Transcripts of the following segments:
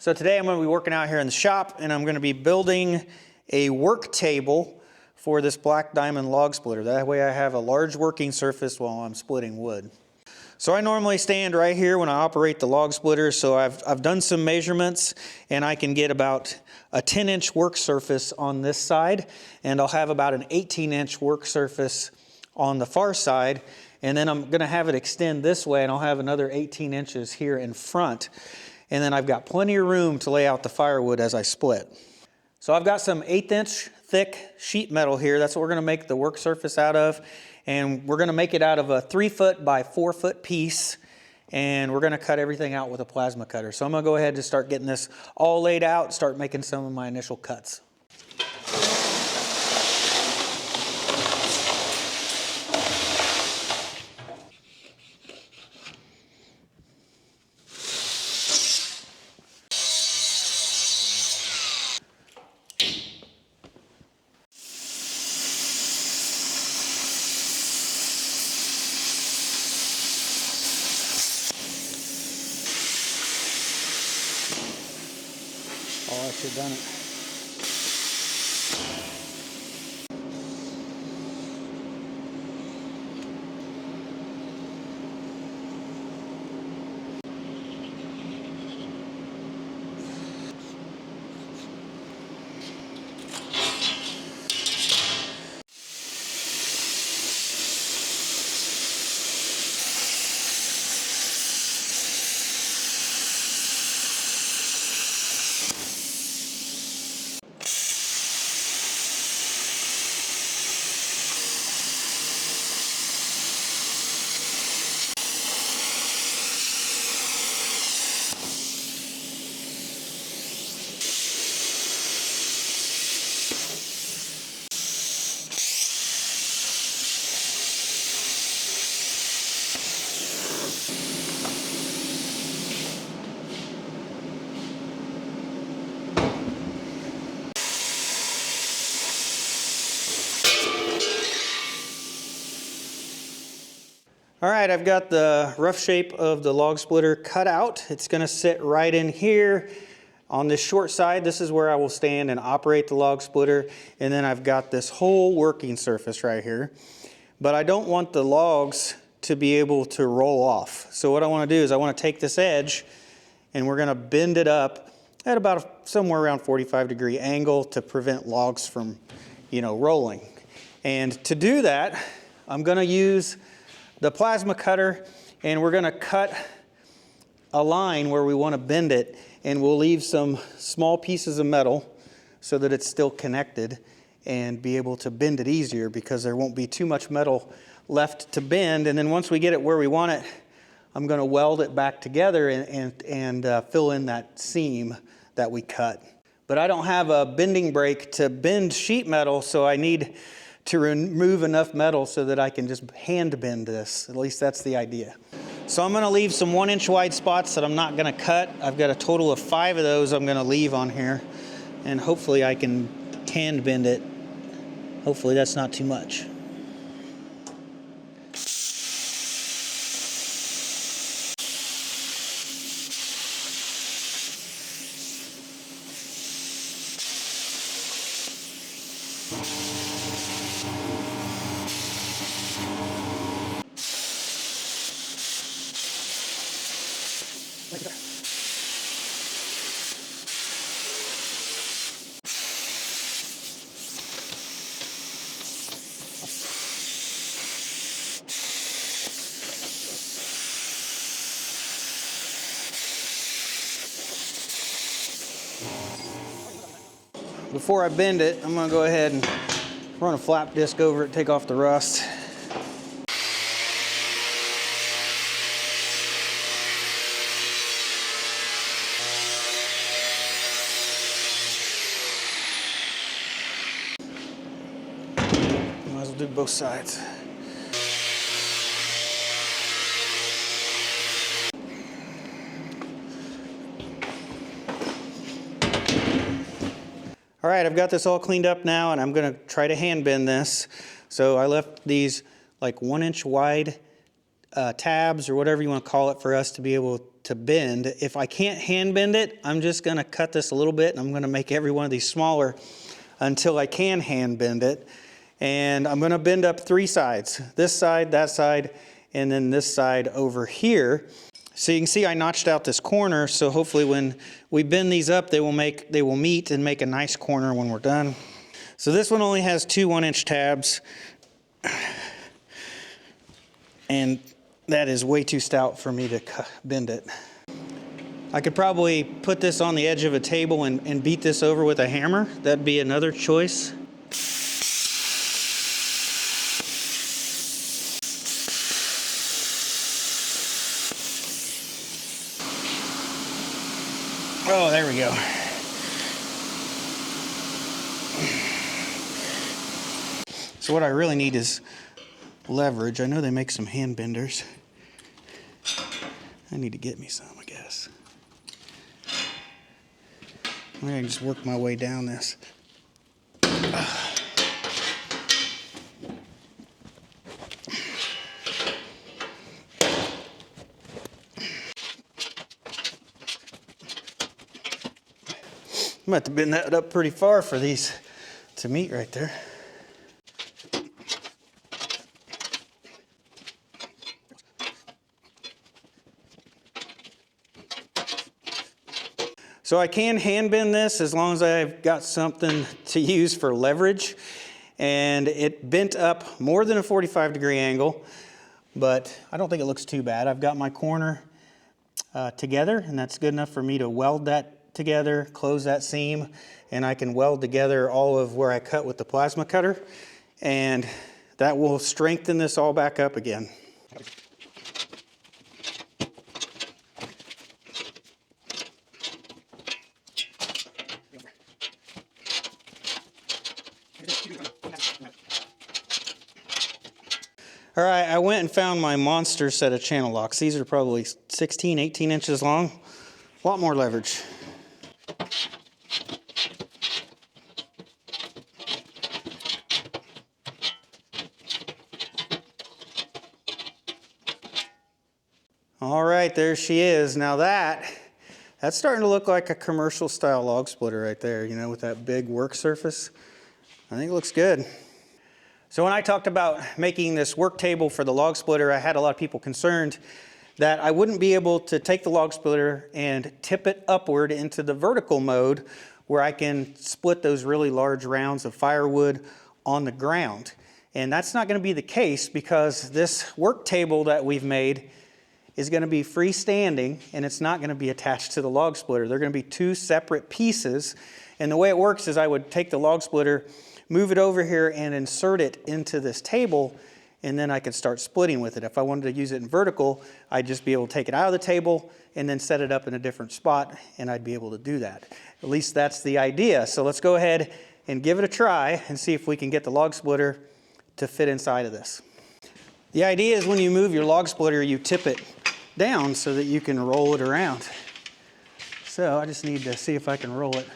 So today I'm going to be working out here in the shop, and I'm going to be building a work table for this black diamond log splitter. That way I have a large working surface while I'm splitting wood. So I normally stand right here when I operate the log splitter, so I've done some measurements, and I can get about a 10-inch work surface on this side, and I'll have about an 18-inch work surface on the far side, and then I'm going to have it extend this way, and I'll have another 18 inches here in front. And then I've got plenty of room to lay out the firewood as I split. So I've got some 1/8-inch thick sheet metal here. That's what we're going to make the work surface out of. And we're going to make it out of a 3-foot by 4-foot piece. And we're going to cut everything out with a plasma cutter. So I'm going to go ahead and start getting this all laid out, start making some of my initial cuts. Oh, I should have done it. All right, I've got the rough shape of the log splitter cut out. It's going to sit right in here on this short side. This is where I will stand and operate the log splitter. And then I've got this whole working surface right here. But I don't want the logs to be able to roll off. So what I want to do is I want to take this edge and we're going to bend it up at about somewhere around 45-degree angle to prevent logs from, rolling. And to do that, I'm going to use the plasma cutter, and we're going to cut a line where we want to bend it, and we'll leave some small pieces of metal so that it's still connected and be able to bend it easier because there won't be too much metal left to bend. And then once we get it where we want it, I'm going to weld it back together and fill in that seam that we cut. But I don't have a bending brake to bend sheet metal, so I need to remove enough metal so that I can just hand bend this. At least that's the idea. So I'm going to leave some 1-inch wide spots that I'm not going to cut. I've got a total of 5 of those I'm going to leave on here, and hopefully I can hand bend it. Hopefully that's not too much. Before I bend it, I'm going to go ahead and run a flap disc over it, take off the rust. Might as well do both sides. All right, I've got this all cleaned up now, and I'm going to try to hand bend this. So I left these like 1-inch wide tabs or whatever you want to call it for us to be able to bend. If I can't hand bend it, I'm just gonna cut this a little bit and I'm gonna make every one of these smaller until I can hand bend it. And I'm gonna bend up 3 sides, this side, that side, and then this side over here. So you can see I notched out this corner, so hopefully when we bend these up, they will meet and make a nice corner when we're done. So this one only has 2 1-inch tabs, and that is way too stout for me to bend it. I could probably put this on the edge of a table and beat this over with a hammer. That'd be another choice. Oh, there we go. So what I really need is leverage. I know they make some hand benders. I need to get me some, I guess. I can just work my way down this. I'm about to bend that up pretty far for these to meet right there. So I can hand bend this as long as I've got something to use for leverage. And it bent up more than a 45-degree angle, but I don't think it looks too bad. I've got my corner together, and that's good enough for me to weld that together, close that seam, and I can weld together all of where I cut with the plasma cutter, and that will strengthen this all back up again. All right, I went and found my monster set of channel locks. These are probably 16, 18 inches long. A lot more leverage. All right, there she is. Now that's starting to look like a commercial style log splitter right there, you know, with that big work surface. I think it looks good. So when I talked about making this work table for the log splitter, I had a lot of people concerned that I wouldn't be able to take the log splitter and tip it upward into the vertical mode where I can split those really large rounds of firewood on the ground. And that's not going to be the case because this work table that we've made is going to be freestanding and it's not going to be attached to the log splitter. They're going to be 2 separate pieces. And the way it works is I would take the log splitter, move it over here and insert it into this table, and then I could start splitting with it. If I wanted to use it in vertical, I'd just be able to take it out of the table and then set it up in a different spot, and I'd be able to do that. At least that's the idea. So let's go ahead and give it a try and see if we can get the log splitter to fit inside of this. The idea is when you move your log splitter, you tip it down so that you can roll it around. So I just need to see if I can roll it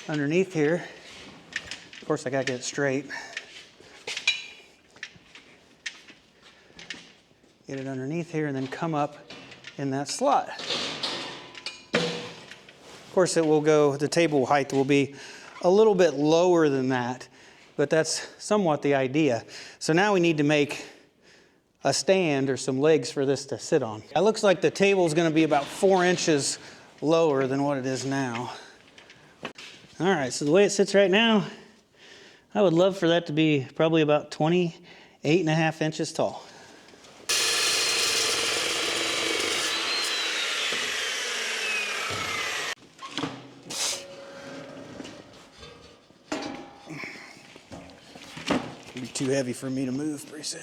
underneath here. Of course, I gotta get it straight. Get it underneath here and then come up in that slot. Of course, it will go, the table height will be a little bit lower than that, but that's somewhat the idea. So now we need to make a stand or some legs for this to sit on. It looks like the table is going to be about 4 inches lower than what it is now. All right, so the way it sits right now, I would love for that to be probably about 28.5 inches tall. It'll be too heavy for me to move pretty soon.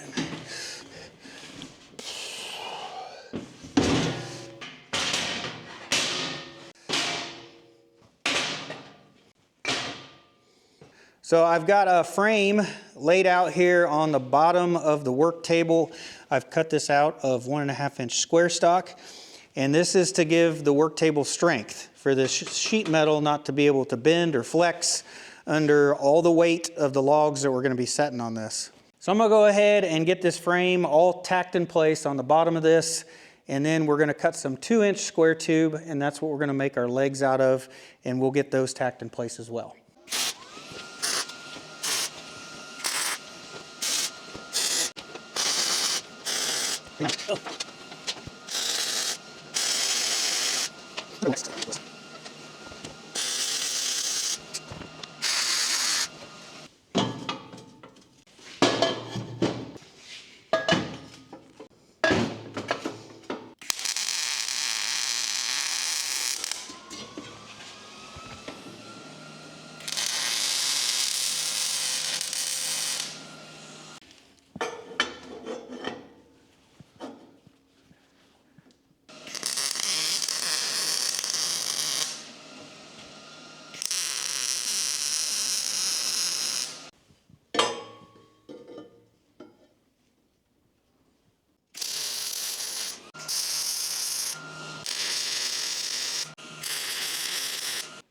So I've got a frame laid out here on the bottom of the work table. I've cut this out of 1.5 inch square stock. And this is to give the work table strength for this sheet metal not to be able to bend or flex under all the weight of the logs that we're going to be setting on this. So I'm going to go ahead and get this frame all tacked in place on the bottom of this And then we're gonna cut some 2-inch square tube, and that's what we're gonna make our legs out of, and we'll get those tacked in place as well.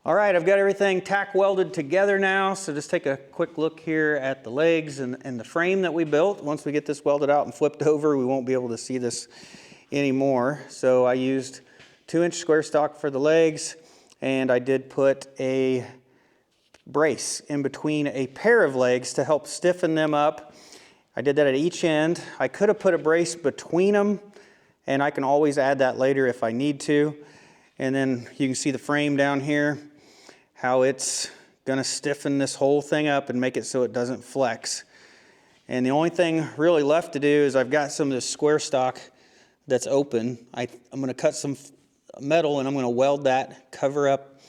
All right, I've got everything tack welded together now, so just take a quick look here at the legs and the frame that we built. Once we get this welded out and flipped over, we won't be able to see this anymore. So I used 2-inch square stock for the legs, and I did put a brace in between a pair of legs to help stiffen them up. I did that at each end. I could have put a brace between them, and I can always add that later if I need to. And then you can see the frame down here, how it's gonna stiffen this whole thing up and make it so it doesn't flex. And the only thing really left to do is I've got some of this square stock that's open. I'm gonna cut some metal and I'm gonna weld that, cover up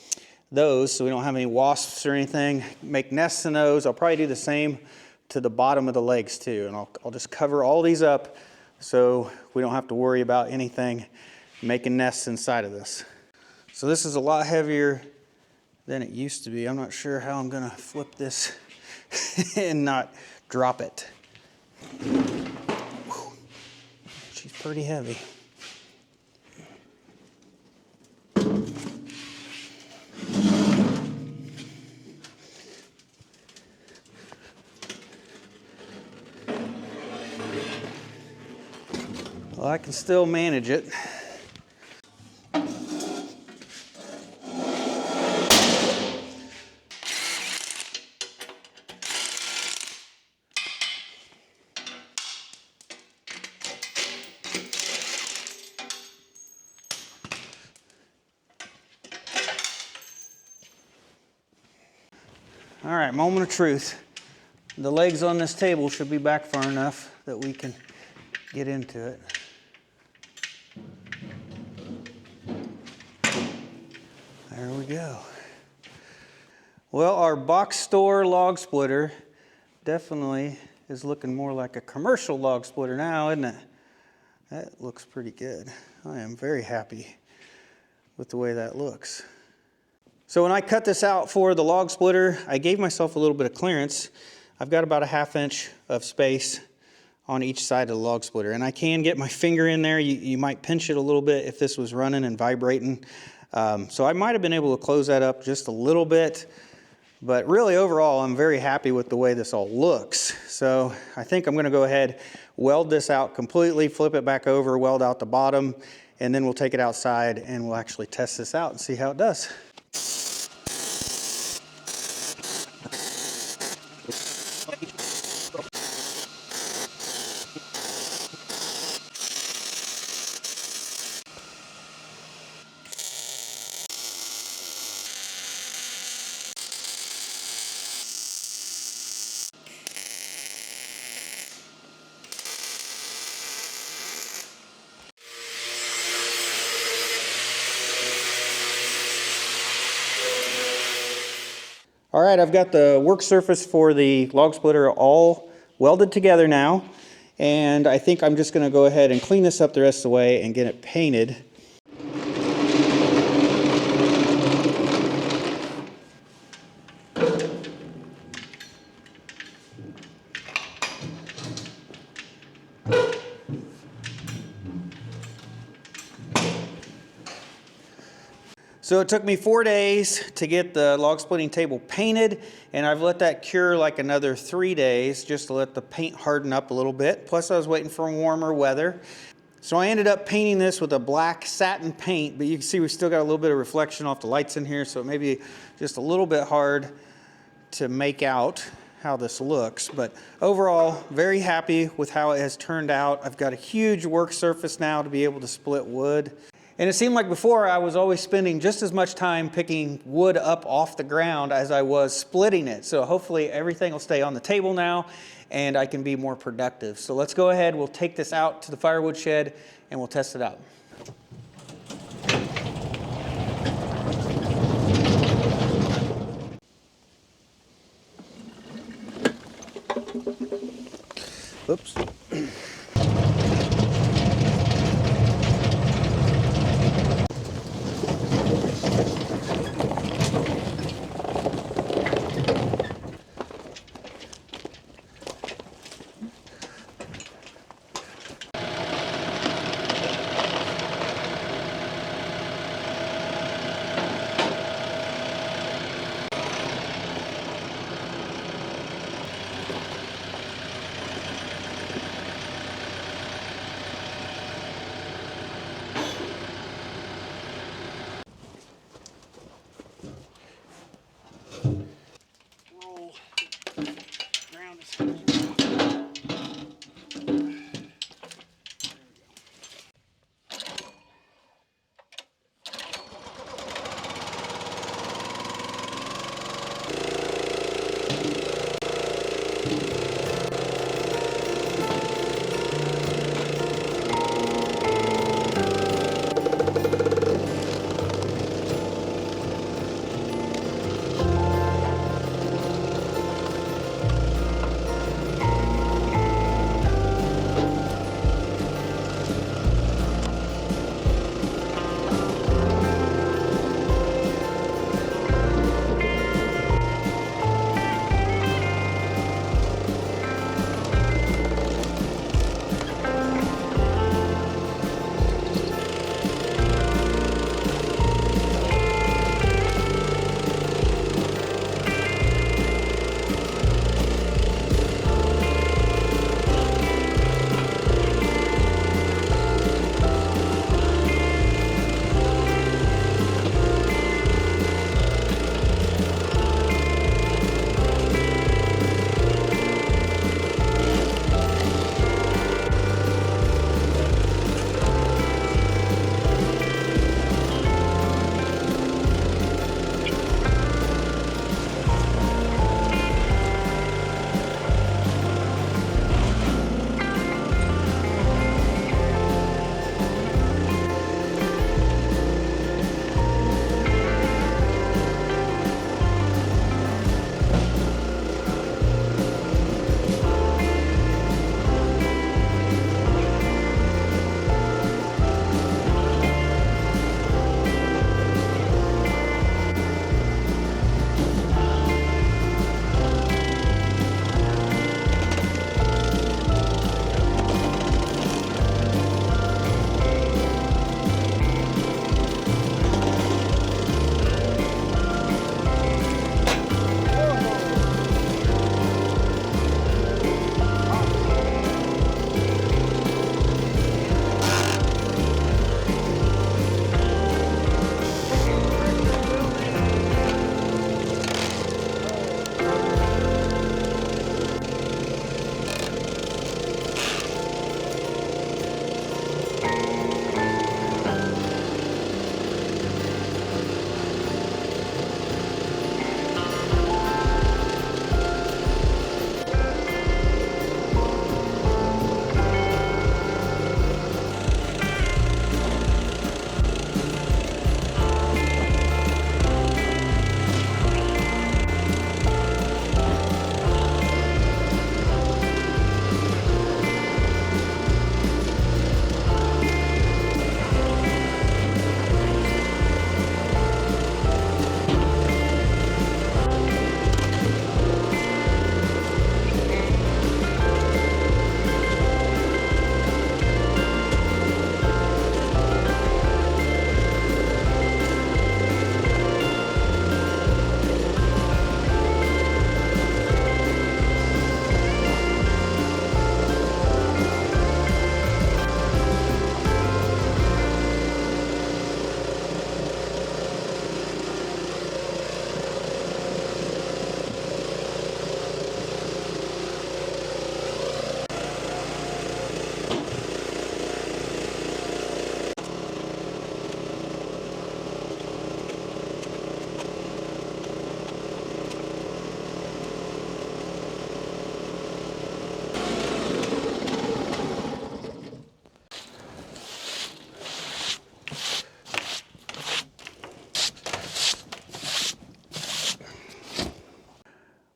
those so we don't have any wasps or anything, make nests in those. I'll probably do the same to the bottom of the legs too. And I'll just cover all these up so we don't have to worry about anything making nests inside of this. So this is a lot heavier than it used to be. I'm not sure how I'm gonna flip this and not drop it. Whew. She's pretty heavy. Well, I can still manage it. All right, moment of truth. The legs on this table should be back far enough that we can get into it. There we go. Well, our box store log splitter definitely is looking more like a commercial log splitter now, isn't it? That looks pretty good. I am very happy with the way that looks. So when I cut this out for the log splitter, I gave myself a little bit of clearance. I've got about a 1/2 inch of space on each side of the log splitter. And I can get my finger in there. You might pinch it a little bit if this was running and vibrating. So I might have been able to close that up just a little bit. But really overall, I'm very happy with the way this all looks. So I think I'm gonna go ahead, weld this out completely, flip it back over, weld out the bottom, and then we'll take it outside and we'll actually test this out and see how it does. All right, I've got the work surface for the log splitter all welded together now, and I think I'm just going to go ahead and clean this up the rest of the way and get it painted. So it took me 4 days to get the log splitting table painted, and I've let that cure like another 3 days just to let the paint harden up a little bit. Plus I was waiting for warmer weather. So I ended up painting this with a black satin paint, but you can see we still got a little bit of reflection off the lights in here, so it may be just a little bit hard to make out how this looks. But overall, very happy with how it has turned out. I've got a huge work surface now to be able to split wood. And it seemed like before I was always spending just as much time picking wood up off the ground as I was splitting it. So hopefully everything will stay on the table now and I can be more productive. So let's go ahead, we'll take this out to the firewood shed and we'll test it out. Oops.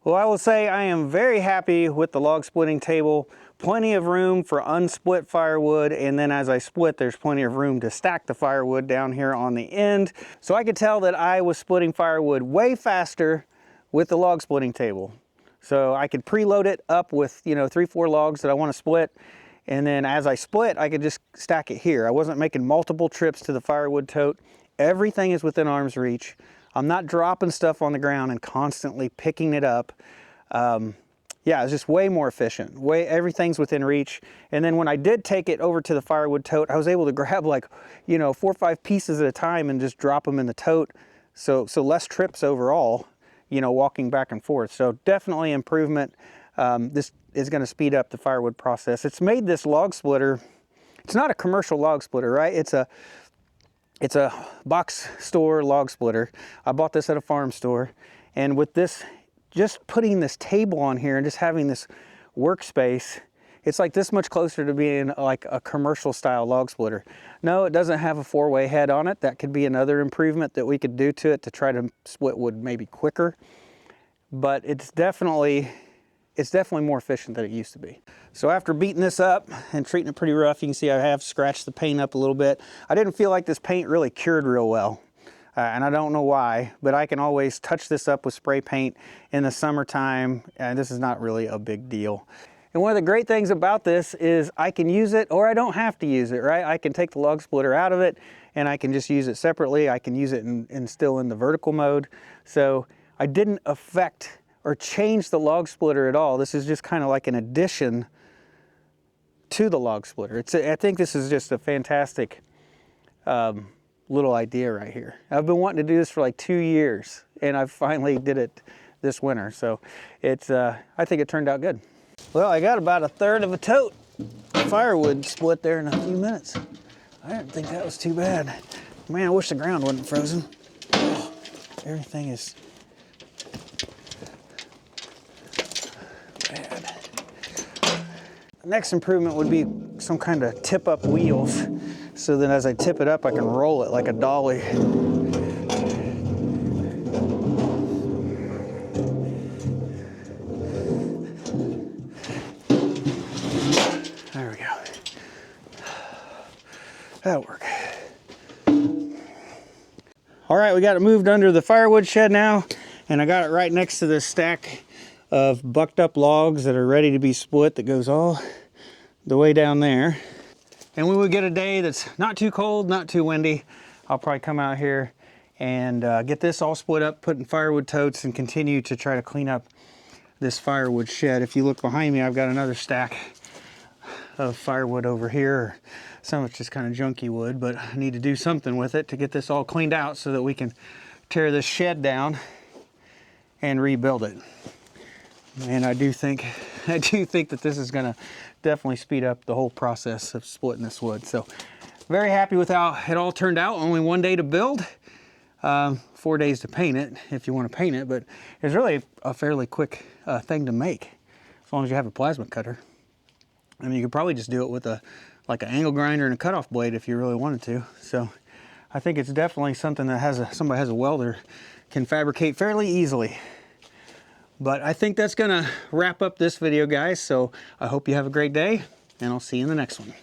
Well, I will say I am very happy with the log splitting table. Plenty of room for unsplit firewood, and then as I split, there's plenty of room to stack the firewood down here on the end. So I could tell that I was splitting firewood way faster with the log splitting table. So I could preload it up with, you know, 3-4 logs that I want to split, and then as I split, I could just stack it here. I wasn't making multiple trips to the firewood tote. Everything is within arm's reach. I'm not dropping stuff on the ground and constantly picking it up. Yeah, it's just way more efficient. Everything's within reach. And then when I did take it over to the firewood tote, I was able to grab like, you know, 4 or 5 pieces at a time and just drop them in the tote. So less trips overall, you know, walking back and forth. So definitely improvement. This is going to speed up the firewood process. It's made this log splitter, it's not a commercial log splitter, right? It's a box store log splitter. I bought this at a farm store, and with this, just putting this table on here and just having this workspace, it's like this much closer to being like a commercial style log splitter. No, it doesn't have a 4-way head on it. That could be another improvement that we could do to it to try to split wood maybe quicker. But it's definitely more efficient than it used to be. So after beating this up and treating it pretty rough, you can see I have scratched the paint up a little bit. I didn't feel like this paint really cured real well. And I don't know why, but I can always touch this up with spray paint in the summertime, and this is not really a big deal. And one of the great things about this is I can use it, or I don't have to use it, right? I can take the log splitter out of it, and I can just use it separately. I can use it still in the vertical mode. So I didn't affect or change the log splitter at all. This is just kind of like an addition to the log splitter. I think this is just a fantastic little idea right here. I've been wanting to do this for like 2 years, and I finally did it this winter. So I think it turned out good. Well, I got about 1/3 of a tote firewood split there in a few minutes. I didn't think that was too bad. Man, I wish the ground wasn't frozen. Oh, everything is bad. The next improvement would be some kind of tip-up wheels, so that as I tip it up, I can roll it like a dolly. There we go. That'll work. All right, we got it moved under the firewood shed now, and I got it right next to this stack of bucked up logs that are ready to be split that goes all the way down there. And when we get a day that's not too cold, not too windy, I'll probably come out here and get this all split up, put in firewood totes, and continue to try to clean up this firewood shed. If you look behind me, I've got another stack of firewood over here. Some of it's just kind of junky wood, but I need to do something with it to get this all cleaned out so that we can tear this shed down and rebuild it. And I do think that this is going to definitely speed up the whole process of splitting this wood. So very happy with how it all turned out. Only 1 day to build, 4 days to paint it if you want to paint it, but it's really a fairly quick thing to make as long as you have a plasma cutter. I mean, you could probably just do it with like an angle grinder and a cutoff blade if you really wanted to. So I think it's definitely something that somebody has a welder can fabricate fairly easily. But I think that's gonna wrap up this video, guys. So I hope you have a great day, and I'll see you in the next one.